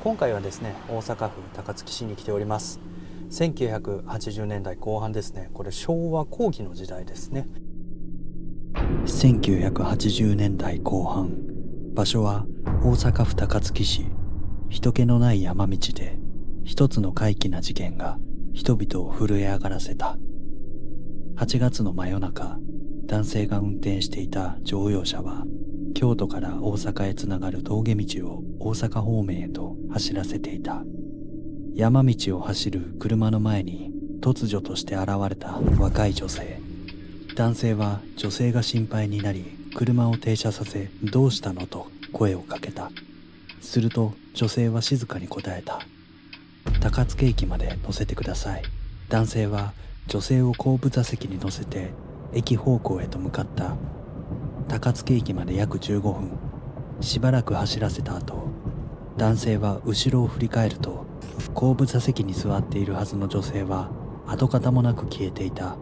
今回はですね、大阪府高槻市に来ております。1980年代後半ですね。これ昭和後期の時代ですね。1980年代後半、場所は大阪府高槻市。人気のない山道で一つの怪奇な事件が人々を震え上がらせた。8月の真夜中、男性が運転していた乗用車は京都から大阪へつながる峠道を大阪方面へと走らせていた。山道を走る車の前に突如として現れた若い女性。男性は女性が心配になり、車を停車させ、どうしたのと声をかけた。すると女性は静かに答えた。高槻駅まで乗せてください。男性は女性を後部座席に乗せて駅方向へと向かった。高槻駅まで約15分。しばらく走らせた後、男性は後ろを振り返ると、後部座席に座っているはずの女性は跡形もなく消えていた。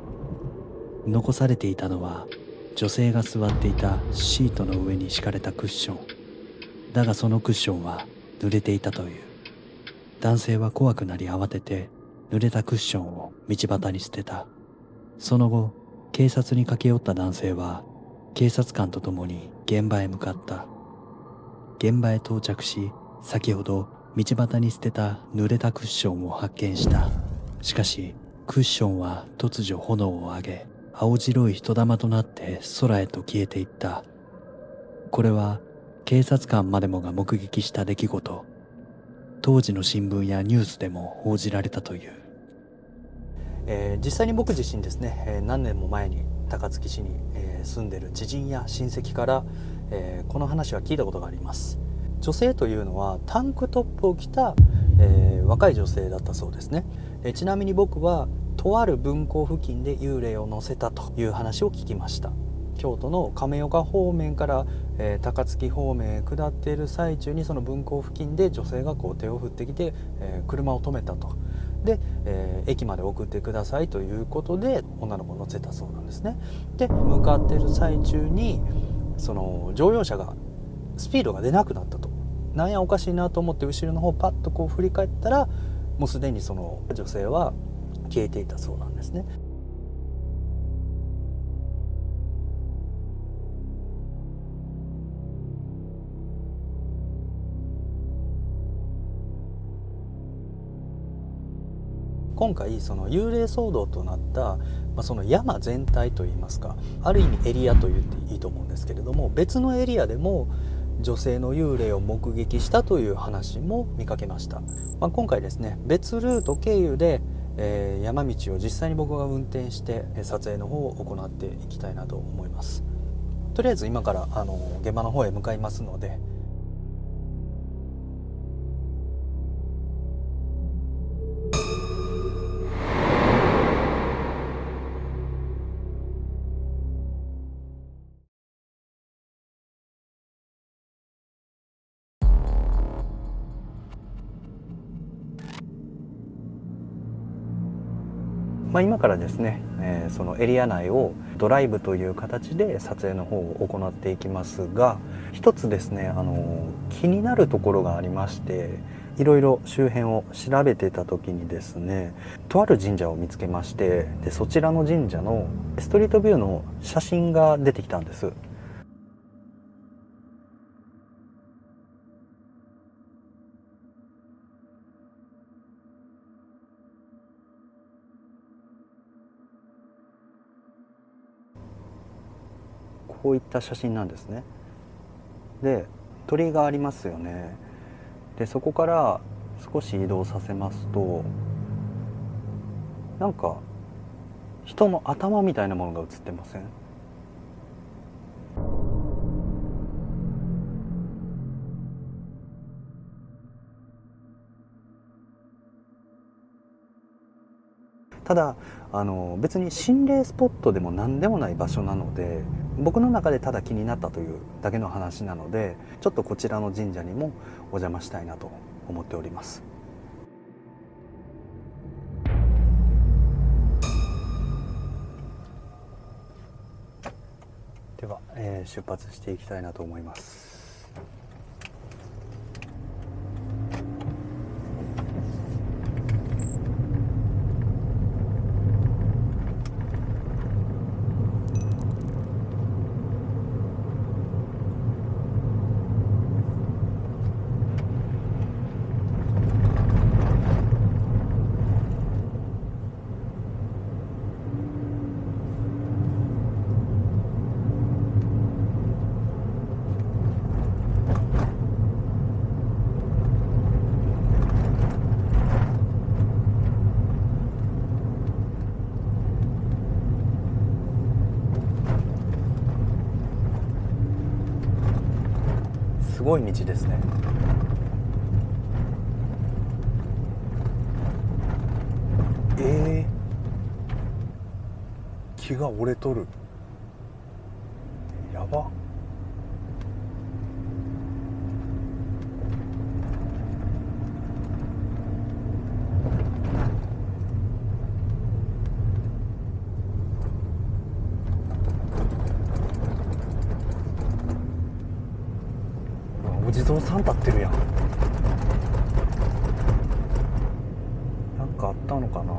残されていたのは女性が座っていたシートの上に敷かれたクッション。だがそのクッションは濡れていたという。男性は怖くなり慌てて濡れたクッションを道端に捨てた。その後、警察に駆け寄った男性は警察官と共に現場へ向かった。現場へ到着し、先ほど道端に捨てた濡れたクッションを発見した。しかしクッションは突如炎を上げ、青白い人玉となって空へと消えていった。これは警察官までもが目撃した出来事。当時の新聞やニュースでも報じられたという。実際に僕自身ですね、何年も前に高槻市に、住んでる知人や親戚から、この話は聞いたことがあります。女性というのはタンクトップを着た、若い女性だったそうですね。ちなみに僕はとある分校付近で幽霊を乗せたという話を聞きました。京都の亀岡方面から、高槻方面へ下っている最中にその分校付近で女性がこう手を振ってきて、車を止めたと。で、駅まで送ってくださいということで女の子を乗せたそうなんですね。で、向かっている最中にその乗用車がスピードが出なくなったと。なんやおかしいなと思って後ろの方パッとこう振り返ったら、もうすでにその女性は消えていたそうなんですね。今回その幽霊騒動となった、その山全体といいますか、ある意味エリアと言っていいと思うんですけれども、別のエリアでも女性の幽霊を目撃したという話も見かけました。今回ですね、別ルート経由で、山道を実際に僕が運転して撮影の方を行っていきたいなと思います。とりあえず今から現場の方へ向かいますので、今からですね、そのエリア内をドライブという形で撮影の方を行っていきますが、一つですね、気になるところがありまして、いろいろ周辺を調べてた時にですね、とある神社を見つけまして、でそちらの神社のストリートビューの写真が出てきたんです。こういった写真なんですね。で、鳥居がありますよね。でそこから少し移動させますと、なんか人の頭みたいなものが映ってません？ただ別に心霊スポットでも何でもない場所なので、僕の中でただ気になったというだけの話なので、ちょっとこちらの神社にもお邪魔したいなと思っております。では、出発していきたいなと思います。ごい道ですね。木が折れとる。やば。お地蔵さん立ってるやん。なんかあったのかな。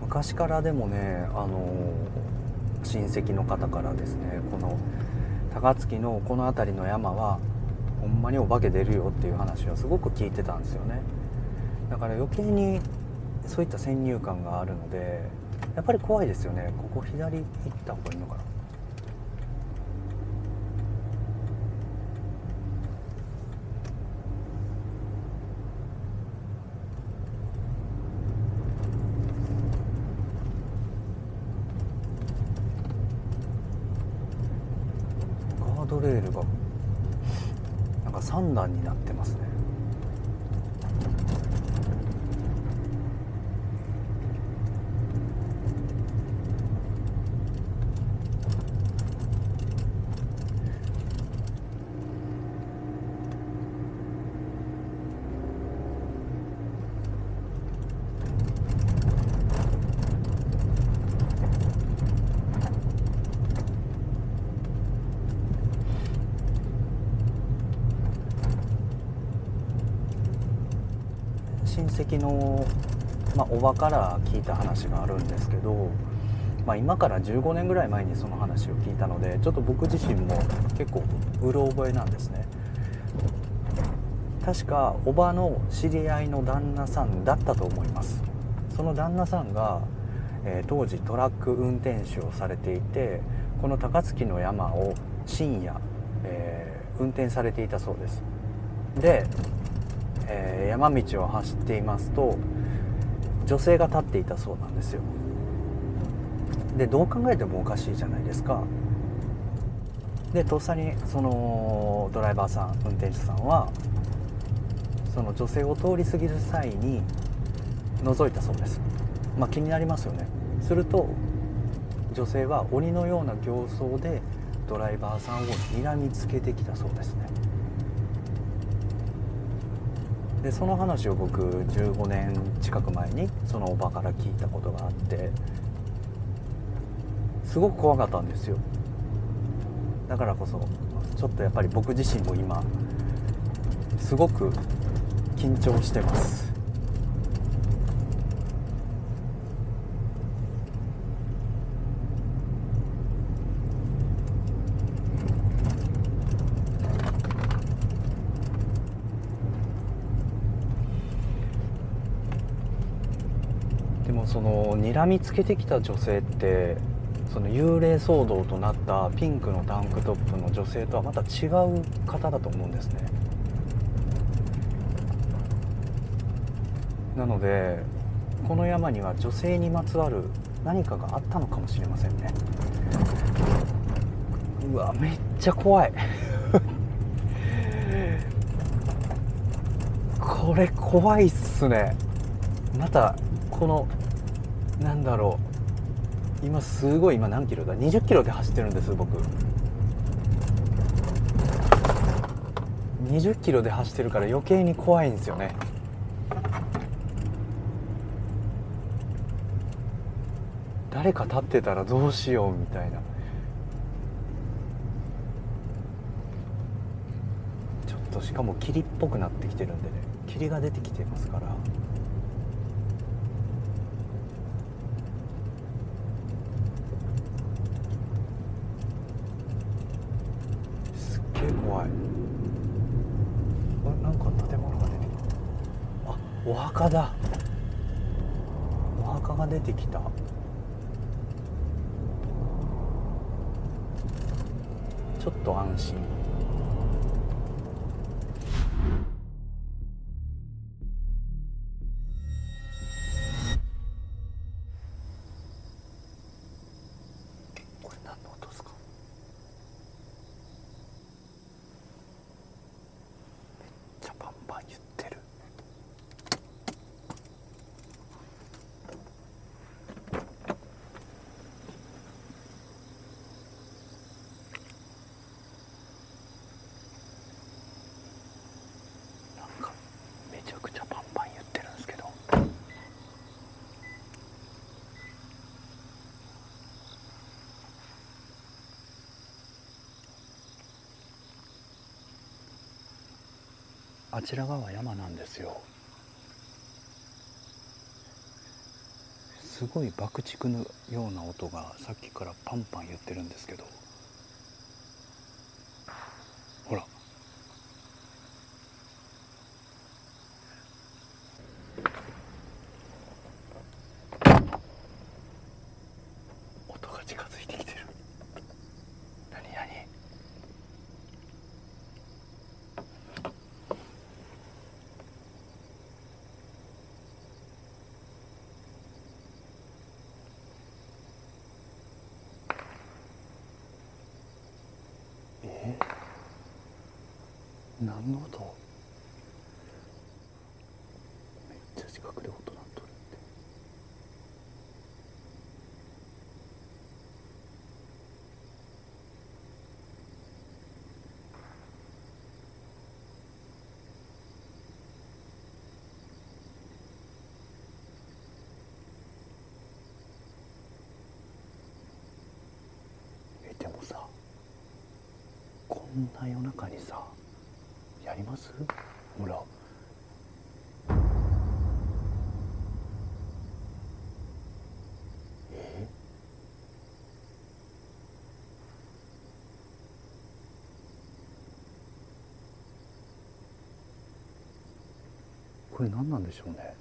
昔からでもね、親戚の方からですね、この高槻のこの辺りの山はほんまにお化け出るよっていう話はすごく聞いてたんですよね。だから余計にそういった先入観があるので、やっぱり怖いですよね。ここ左行った方がいいのかな。ガードレールがなんか3段になってますね。親戚の、おばから聞いた話があるんですけど、今から15年ぐらい前にその話を聞いたので、ちょっと僕自身も結構うろ覚えなんですね。確かおばの知り合いの旦那さんだったと思います。その旦那さんが、当時トラック運転手をされていて、この高槻の山を深夜、運転されていたそうです。で、山道を走っていますと女性が立っていたそうなんですよ。で、どう考えてもおかしいじゃないですか。で、とっさにそのドライバーさん、運転手さんはその女性を通り過ぎる際に覗いたそうです。気になりますよね。すると女性は鬼のような形相でドライバーさんを睨みつけてきたそうですね。で、その話を僕15年近く前にそのおばから聞いたことがあって、すごく怖かったんですよ。だからこそちょっとやっぱり僕自身も今すごく緊張してます。でもその睨みつけてきた女性って、その幽霊騒動となったピンクのタンクトップの女性とはまた違う方だと思うんですね。なのでこの山には女性にまつわる何かがあったのかもしれませんね。うわ、めっちゃ怖いこれ怖いっすね。またこのなんだろう、今すごい、今何キロだ、20キロで走ってるんです僕。20キロで走ってるから余計に怖いんですよね。誰か立ってたらどうしようみたいな。ちょっとしかも霧っぽくなってきてるんでね、霧が出てきてますから、すっげえ怖い。なんか建物が出てきた。あ、お墓だ。お墓が出てきた。ちょっと安心。あちら側は山なんですよ。すごい爆竹のような音がさっきからパンパン言ってるんですけど、ほら、音が近づいてきてる。何々。何の音？めっちゃ近くで音鳴っとるって。でもさ、こんな夜中にさ、やります？ほら、これ何なんでしょうね。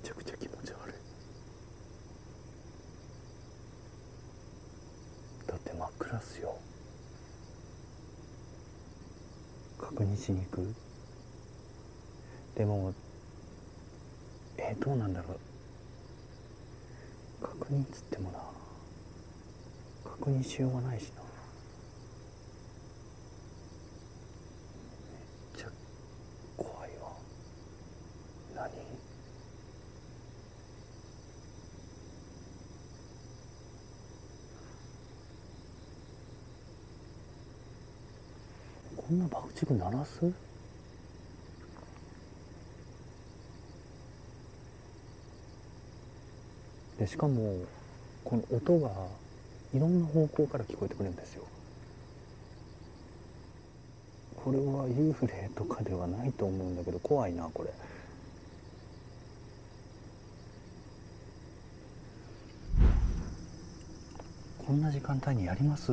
めちゃくちゃ気持ち悪い。だって真っ暗っすよ。確認しに行く？でもどうなんだろう。確認つってもな、確認しようがないしな。めっちゃ怖いわ。何？こんな爆竹鳴らす？でしかもこの音がいろんな方向から聞こえてくるんですよ。これは幽霊とかではないと思うんだけど、怖いなこれ。こんな時間帯にやります？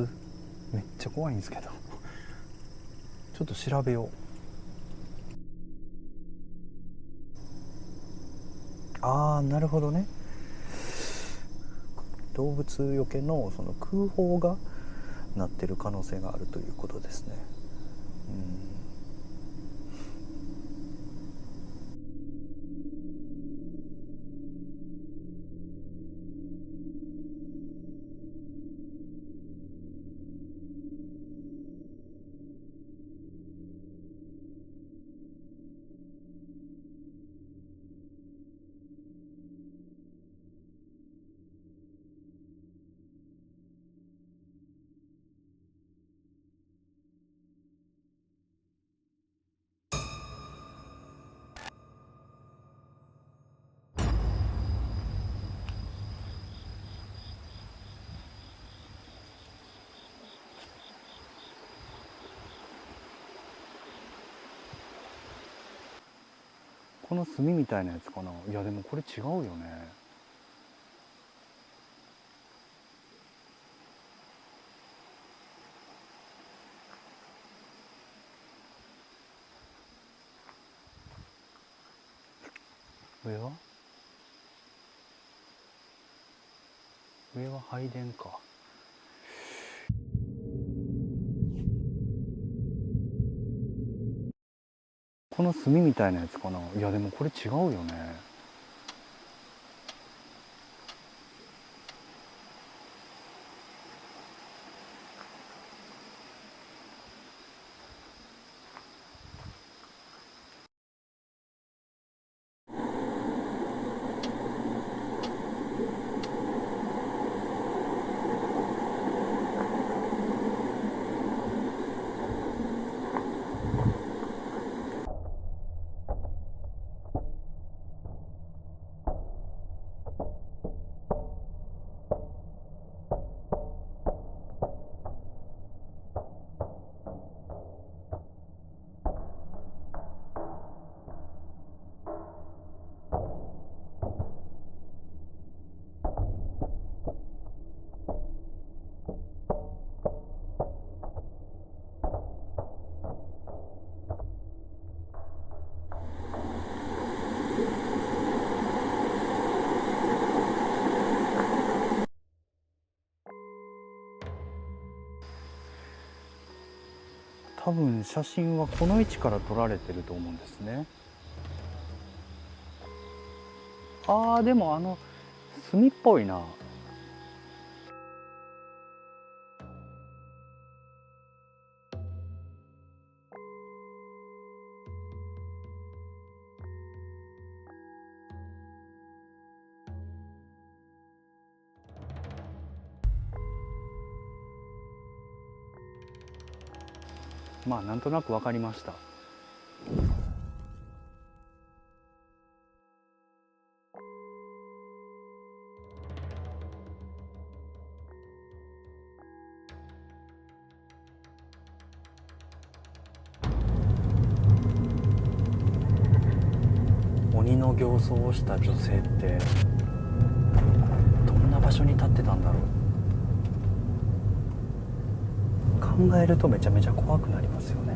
めっちゃ怖いんですけど。ちょっと調べよう。ああ、なるほどね。動物よけのその空砲が鳴ってる可能性があるということですね。この炭みたいなやつかな。いやでもこれ違うよね。上は拝殿か。この炭みたいなやつかな。いやでもこれ違うよね。多分写真はこの位置から撮られてると思うんですね。でも炭っぽいな。まあなんとなく分かりました。鬼の形相をした女性ってどんな場所に立ってたんだろう。考えるとめちゃめちゃ怖くなりますよね。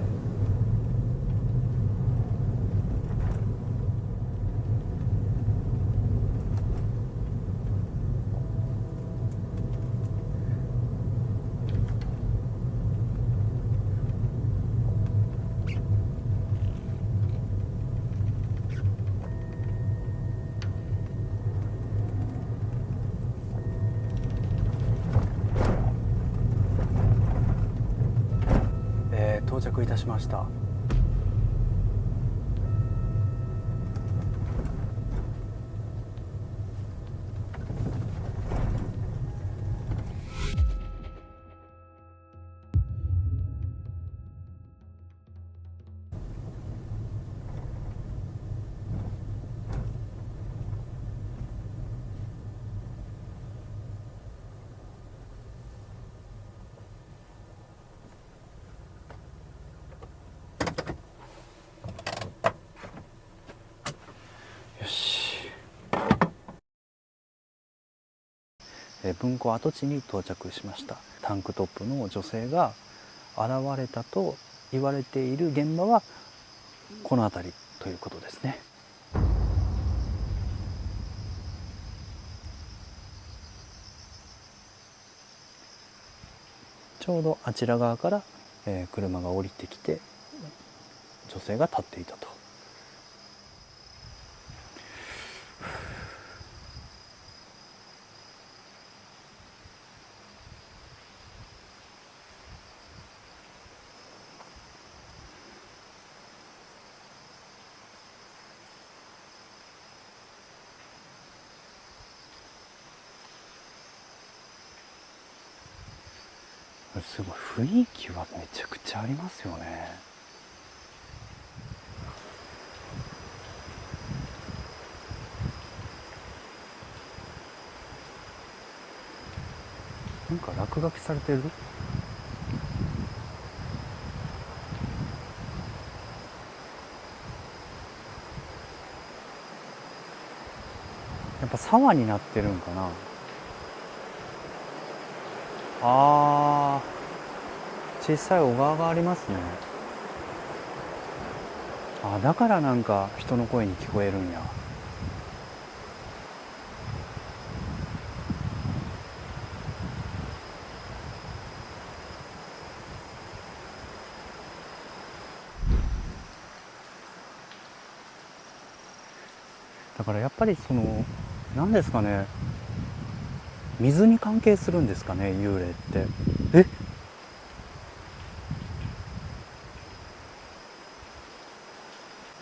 到着いたしました。文庫跡地に到着しました。タンクトップの女性が現れたと言われている現場はこの辺りということですね。ちょうどあちら側から、車が降りてきて女性が立っていたと。すごい雰囲気はめちゃくちゃありますよね。なんか落書きされてる？やっぱ沢になってるんかな。小さい小川がありますね。だからなんか人の声に聞こえるんや。だからやっぱり何ですかね、水に関係するんですかね、幽霊って。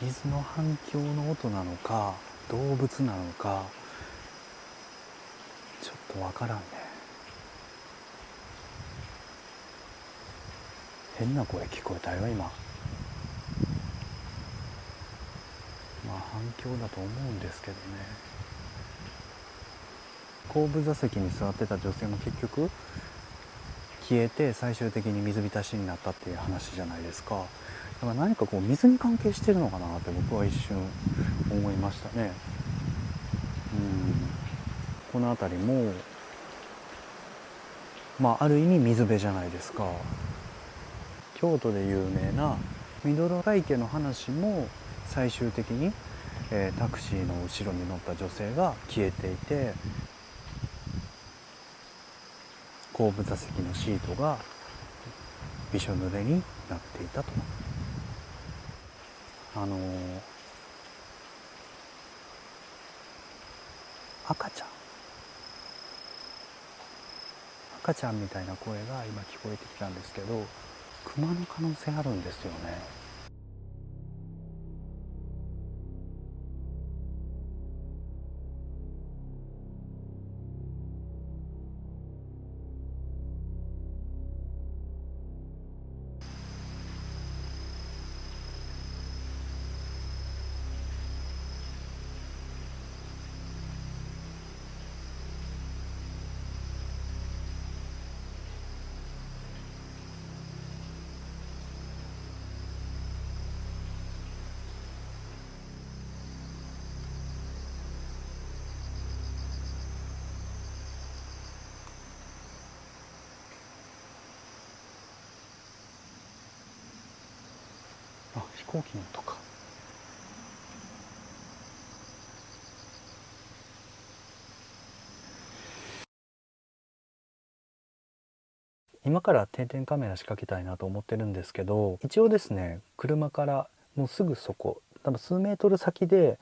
水の反響の音なのか動物なのかちょっとわからんね。変な声聞こえたよ今。反響だと思うんですけどね。後部座席に座ってた女性も結局消えて最終的に水浸しになったっていう話じゃないですか。だから何か水に関係してるのかなって僕は一瞬思いましたね。この辺りもある意味水辺じゃないですか。京都で有名な三泥台家の話も最終的に、タクシーの後ろに乗った女性が消えていて、後部座席のシートがびしょ濡れになっていたと。赤ちゃんみたいな声が今聞こえてきたんですけど、熊の可能性あるんですよね。飛行機の音か。今から定点カメラ仕掛けたいなと思ってるんですけど、一応ですね、車からもうすぐそこ、多分数メートル先で、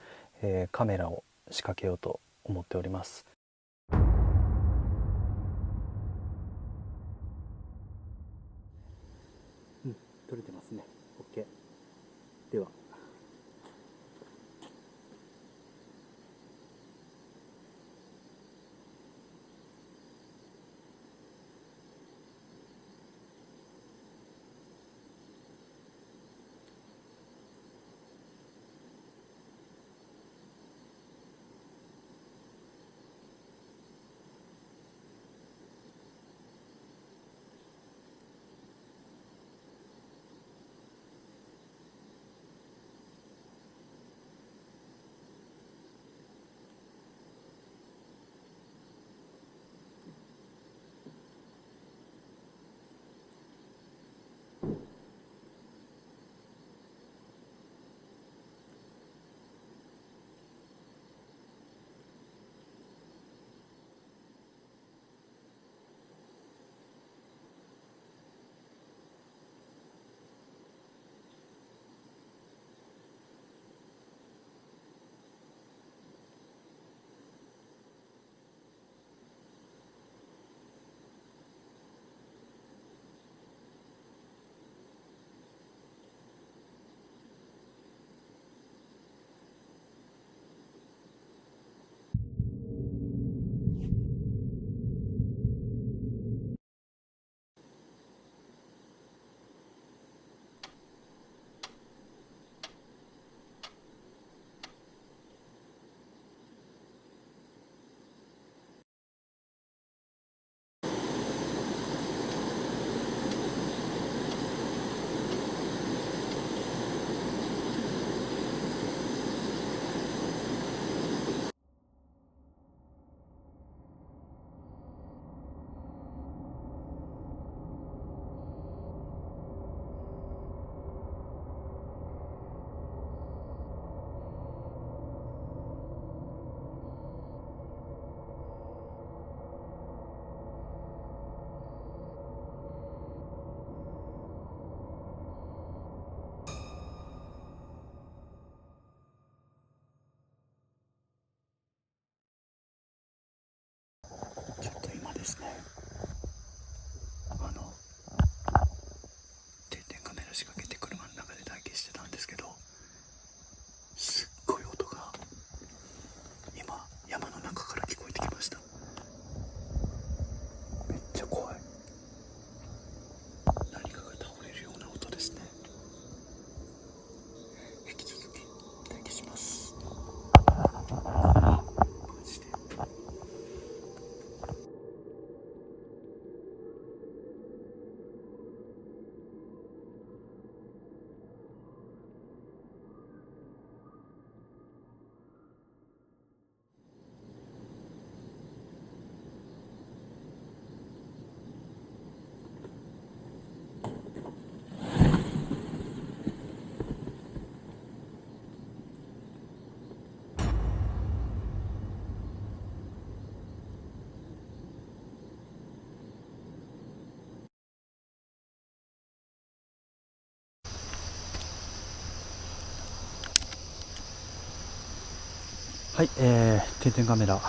カメラを仕掛けようと思っております。撮れてますね。 OK。 でははい、定点カメラ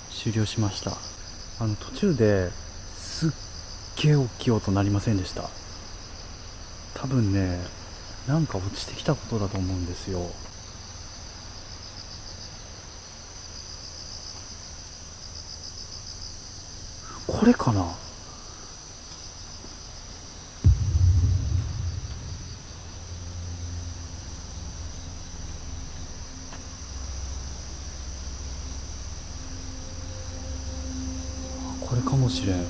終了しました。途中ですっげえ大きい音鳴りませんでした。多分ね、なんか落ちてきたことだと思うんですよ。これかな。これかもしれん。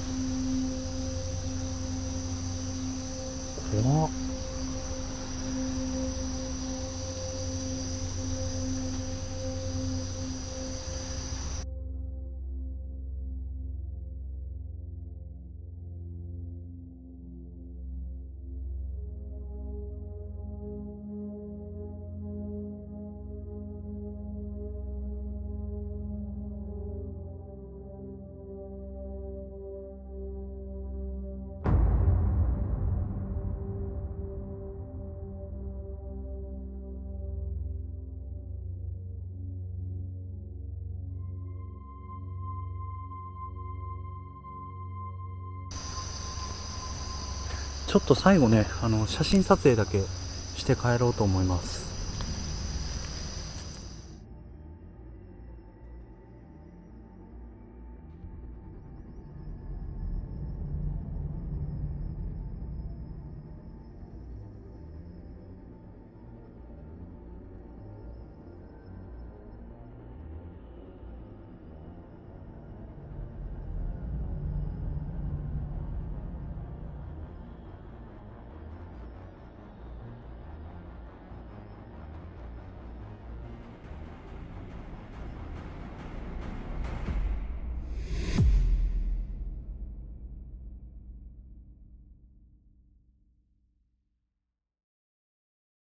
怖っ。ちょっと最後ね、写真撮影だけして帰ろうと思います。